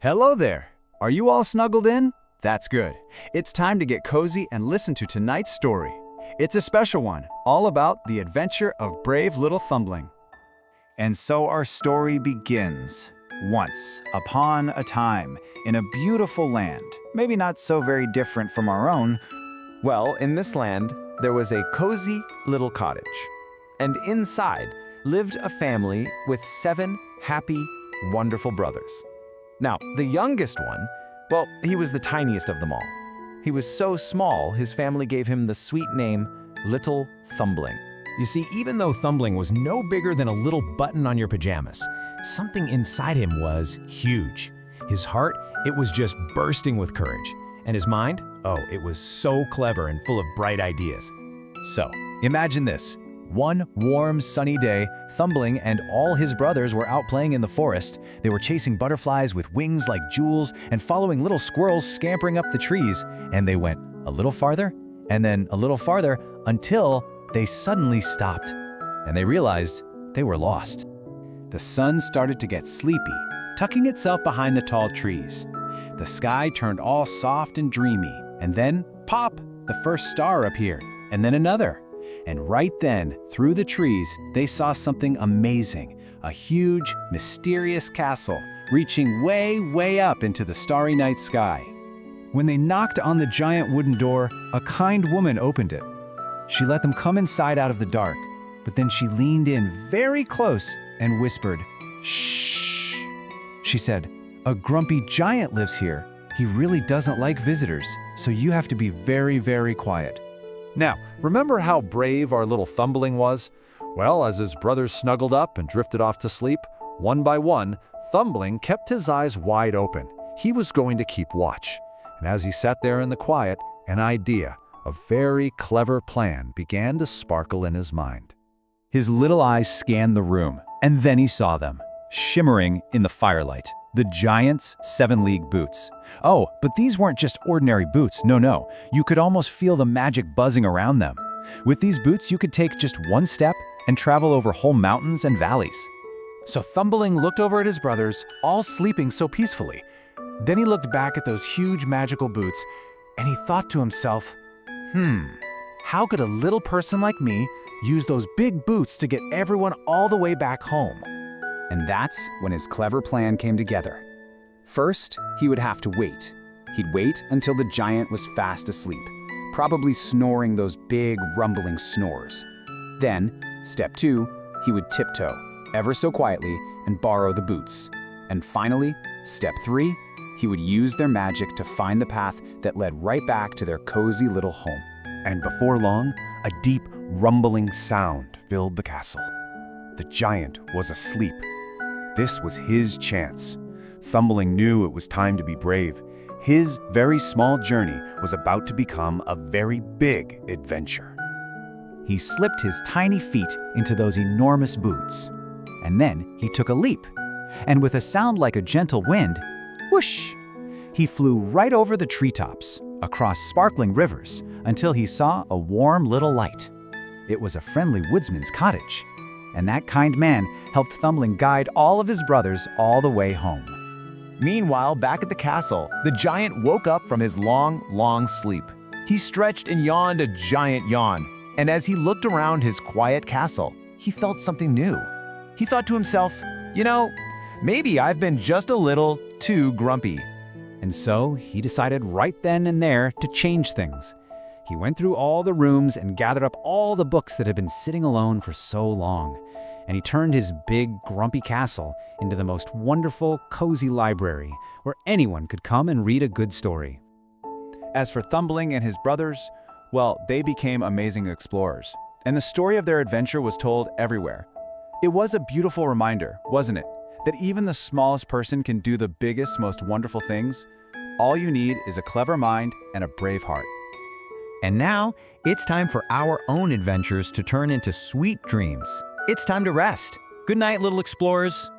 Hello there! Are you all snuggled in? That's good. It's time to get cozy and listen to tonight's story. It's a special one, all about the adventure of brave little Thumbling. And so our story begins. Once upon a time, in a beautiful land, maybe not so very different from our own. Well, in this land, there was a cozy little cottage. And inside lived a family with 7 happy, wonderful brothers. Now, the youngest one, well, he was the tiniest of them all. He was so small, his family gave him the sweet name, Little Thumbling. You see, even though Thumbling was no bigger than a little button on your pajamas, something inside him was huge. His heart, it was just bursting with courage. And his mind, oh, it was so clever and full of bright ideas. So, imagine this. One warm, sunny day, Thumbling and all his brothers were out playing in the forest. They were chasing butterflies with wings like jewels and following little squirrels scampering up the trees. And they went a little farther, and then a little farther, until they suddenly stopped. And they realized they were lost. The sun started to get sleepy, tucking itself behind the tall trees. The sky turned all soft and dreamy, and then, pop, the first star appeared, and then another. And right then, through the trees, they saw something amazing, a huge, mysterious castle, reaching way, way up into the starry night sky. When they knocked on the giant wooden door, a kind woman opened it. She let them come inside out of the dark, but then she leaned in very close and whispered, "Shh." She said, "A grumpy giant lives here. He really doesn't like visitors, so you have to be very, very quiet." Now, remember how brave our little Thumbling was? Well, as his brothers snuggled up and drifted off to sleep, one by one, Thumbling kept his eyes wide open. He was going to keep watch. And as he sat there in the quiet, an idea, a very clever plan, began to sparkle in his mind. His little eyes scanned the room, and then he saw them, shimmering in the firelight. The giant's 7-league boots. Oh, but these weren't just ordinary boots, no. You could almost feel the magic buzzing around them. With these boots, you could take just one step and travel over whole mountains and valleys. So Thumbling looked over at his brothers, all sleeping so peacefully. Then he looked back at those huge magical boots, and he thought to himself, how could a little person like me use those big boots to get everyone all the way back home? And that's when his clever plan came together. First, he would have to wait. He'd wait until the giant was fast asleep, probably snoring those big, rumbling snores. Then, step 2, he would tiptoe, ever so quietly, and borrow the boots. And finally, step 3, he would use their magic to find the path that led right back to their cozy little home. And before long, a deep, rumbling sound filled the castle. The giant was asleep. This was his chance. Thumbling knew it was time to be brave. His very small journey was about to become a very big adventure. He slipped his tiny feet into those enormous boots. And then he took a leap. And with a sound like a gentle wind, whoosh! He flew right over the treetops, across sparkling rivers, until he saw a warm little light. It was a friendly woodsman's cottage. And that kind man helped Thumbling guide all of his brothers all the way home. Meanwhile, back at the castle, the giant woke up from his long, long sleep. He stretched and yawned a giant yawn, and as he looked around his quiet castle, he felt something new. He thought to himself, maybe I've been just a little too grumpy. And so he decided right then and there to change things. He went through all the rooms and gathered up all the books that had been sitting alone for so long. And he turned his big, grumpy castle into the most wonderful, cozy library where anyone could come and read a good story. As for Thumbling and his brothers, well, they became amazing explorers. And the story of their adventure was told everywhere. It was a beautiful reminder, wasn't it? That even the smallest person can do the biggest, most wonderful things. All you need is a clever mind and a brave heart. And now, it's time for our own adventures to turn into sweet dreams. It's time to rest. Good night, little explorers.